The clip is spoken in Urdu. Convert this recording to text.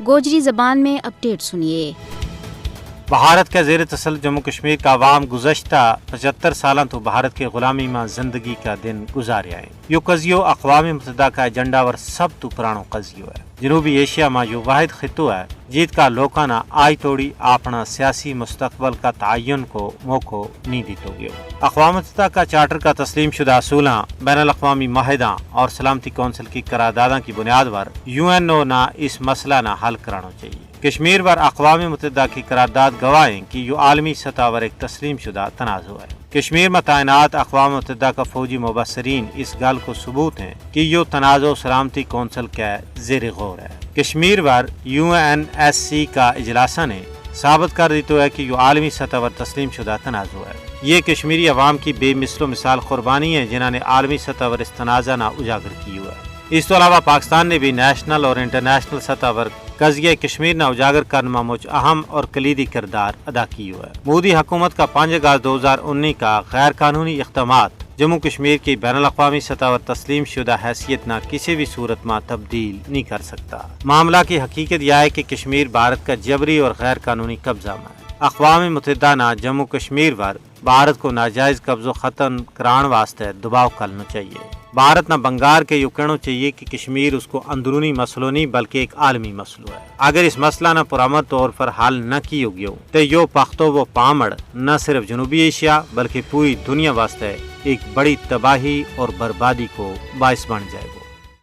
گوجری زبان میں اپڈیٹ سنیے۔ بھارت کا زیر تسلط جموں کشمیر کا عوام گزشتہ 75 سالوں تو بھارت کے غلامی میں زندگی کا دن گزارے آئے۔ یہ قضیو اقوام متحدہ کا ایجنڈا ور سب تو پرانو قضیو ہے۔ جنوبی ایشیا میں یہ واحد خطہ ہے جیت کا لوکانا آئی توڑی اپنا سیاسی مستقبل کا تعین کو موقع نہیں دیتو گیا۔ اقوام متحدہ کا چارٹر کا تسلیم شدہ اصولاں، بین الاقوامی معاہدہ اور سلامتی کونسل کی قراردادوں کی بنیاد پر UN نہ اس مسئلہ نہ حل کرانا چاہیے۔ کشمیر پر اقوام متحدہ کی قرارداد گواہیں کہ یہ عالمی سطح پر ایک تسلیم شدہ تنازع ہے۔ کشمیر میں تعینات اقوام متحدہ کا فوجی مبصرین اس گل کو ثبوت ہیں کہ یہ تنازع سلامتی کونسل کے زیر غور ہے۔ کشمیر پر UNSC کا اجلاسہ نے ثابت کر دیتا ہے کہ یہ عالمی سطح پر تسلیم شدہ تنازع ہے۔ یہ کشمیری عوام کی بے مثل و مثال قربانی ہے جنہوں نے عالمی سطح پر اس تنازع نہ اجاگر کی ہے۔ اس تو علاوہ پاکستان نے بھی نیشنل اور انٹرنیشنل سطح پر قضیہ کشمیر نہ اجاگر کرنے میں مجھ اہم اور کلیدی کردار ادا کی ہے۔ مودی حکومت کا 5 اگست 2019 کا غیر قانونی اقدامات جموں کشمیر کی بین الاقوامی سطح پر تسلیم شدہ حیثیت نہ کسی بھی صورت میں تبدیل نہیں کر سکتا۔ معاملہ کی حقیقت یہ ہے کہ کشمیر بھارت کا جبری اور غیر قانونی قبضہ میں ہے۔ اقوام متحدہ نہ جموں کشمیر پر بھارت کو ناجائز قبضہ ختم کران واسطے دباؤ کرنا چاہیے۔ بھارت نہ بنگار کے یہ کہنا چاہیے کہ کشمیر اس کو اندرونی مسئلہ نہیں بلکہ ایک عالمی مسئلہ ہے۔ اگر اس مسئلہ نہ پرامن طور پر حل نہ کیا گیا تو یہ پختو و پامڑ نہ صرف جنوبی ایشیا بلکہ پوری دنیا واسطے ایک بڑی تباہی اور بربادی کو باعث بن جائے گا۔